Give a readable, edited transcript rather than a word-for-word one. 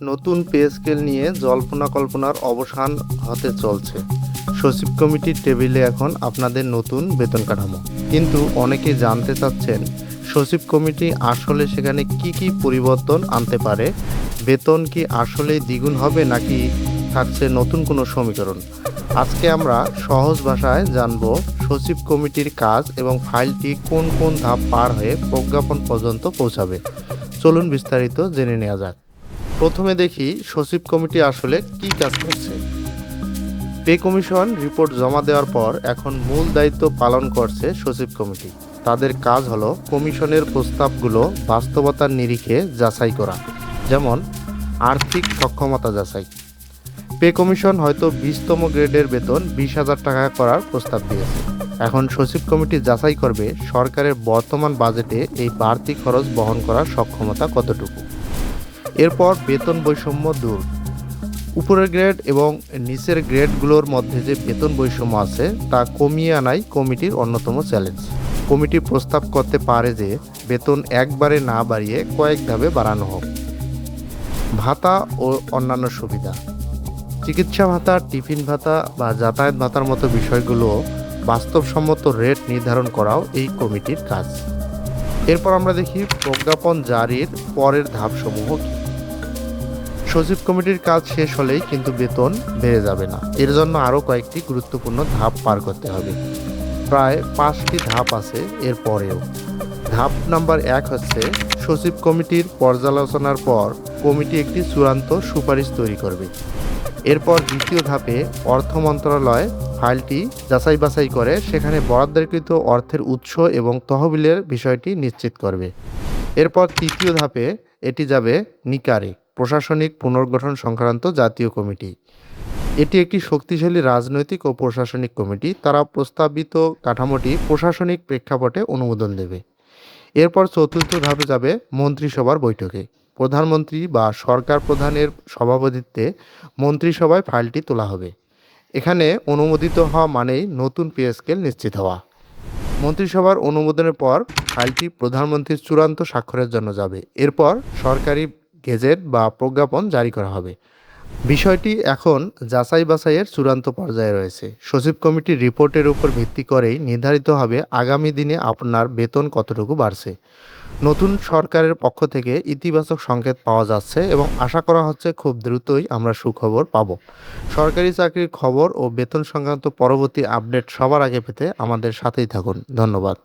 নতুন pay scale নিয়ে জল্পনা কল্পনার অবসান হতে চলছে। সচিব কমিটির টেবিলে এখন আপনাদের নতুন বেতন কাঠামো, কিন্তু অনেকেই জানতে চাচ্ছেন সচিব কমিটি আসলে সেখানে কি কি পরিবর্তন আনতে পারে। বেতন কি আসলেই দ্বিগুণ হবে নাকি থাকছে নতুন কোনো সমীকরণ? আজকে আমরা সহজ ভাষায় জানব সচিব কমিটির কাজ এবং ফাইলটি কোন কোন ধাপ পার হয়ে প্রজ্ঞাপন পর্যন্ত পৌঁছাবে। চলুন বিস্তারিত জেনে নেওয়া যাক। প্রথমে দেখি সচিব কমিটি আসলে কি কাজ করছে। পে কমিশন রিপোর্ট জমা দেওয়ার পর এখন মূল দায়িত্ব পালন করছে সচিব কমিটি। তাদের কাজ হলো কমিশনের প্রস্তাবগুলো বাস্তবতার নিরিখে যাচাই করা, যেমন আর্থিক সক্ষমতা যাচাই। পে কমিশন হয়তো 20তম গ্রেডের বেতন 20,000 টাকা করার প্রস্তাব দিয়েছে। এখন সচিব কমিটি যাচাই করবে সরকারের বর্তমান বাজেটে এই বাড়তি খরচ বহন করার সক্ষমতা কতটুকু। এরপর বেতন বৈষম্য দূর। উপরের গ্রেড এবং নিচের গ্রেডগুলোর মধ্যে যে বেতন বৈষম্য আছে তা কমিয়ে আনাই কমিটির অন্যতম চ্যালেঞ্জ। কমিটি প্রস্তাব করতে পারে যে বেতন একবারে না বাড়িয়ে কয়েক ধাপে বাড়ানো হোক। ভাতা ও অন্যান্য সুবিধা, চিকিৎসা ভাতা, টিফিন ভাতা বা যাতায়াত ভাতার মতো বিষয়গুলো বাস্তবসম্মত রেট নির্ধারণ করাও এই কমিটির কাজ। এরপর আমরা দেখি প্রজ্ঞাপন জারির পরের ধাপসমূহ কি। সচিব কমিটির কাজ শেষ হলেই কিন্তু বেতন বেড়ে যাবে না, এর জন্য আরও কয়েকটি গুরুত্বপূর্ণ ধাপ পার করতে হবে। প্রায় 5টি ধাপ আছে এর পরেও। ধাপ নাম্বার 1 হচ্ছে সচিব কমিটির পর্যালোচনার পর কমিটি একটি চূড়ান্ত সুপারিশ তৈরি করবে। এরপর দ্বিতীয় ধাপে অর্থ মন্ত্রণালয় ফাইলটি যাচাই বাছাই করে সেখানে বরাদ্দকৃত অর্থের উৎস এবং তহবিলের বিষয়টি নিশ্চিত করবে। এরপর তৃতীয় ধাপে এটি যাবে নিকারে, প্রশাসনিক পুনর্গঠন সংক্রান্ত জাতীয় কমিটি। এটি একটি শক্তিশালী রাজনৈতিক ও প্রশাসনিক কমিটি। তারা প্রস্তাবিত কাঠামোটি প্রশাসনিক প্রেক্ষাপটে অনুমোদন দেবে। এরপর চতুর্থ ধাপে যাবে মন্ত্রিসভার বৈঠকে। প্রধানমন্ত্রী বা সরকার প্রধানের সভাপতিত্বে মন্ত্রিসভায় ফাইলটি তোলা হবে। এখানে অনুমোদিত হওয়া মানেই নতুন পে স্কেল নিশ্চিত হওয়া। মন্ত্রিসভার অনুমোদনের পর ফাইলটি প্রধানমন্ত্রীর চূড়ান্ত স্বাক্ষরের জন্য যাবে। এরপর সরকারি গেজেট বা প্রজ্ঞাপন জারি করা হবে। বিষয়টি এখন যাচাই বাছাইয়ের চূড়ান্ত পর্যায়ে রয়েছে। সচিব কমিটির রিপোর্টের উপর ভিত্তি করেই নির্ধারিত হবে আগামী দিনে আপনার বেতন কতটুকু বাড়ছে। নতুন সরকারের পক্ষ থেকে ইতিবাচক সংকেত পাওয়া যাচ্ছে এবং আশা করা হচ্ছে খুব দ্রুতই আমরা সুখবর পাব। সরকারি চাকরির খবর ও বেতন সংক্রান্ত পরবর্তী আপডেট সবার আগে পেতে আমাদের সাথেই থাকুন। ধন্যবাদ।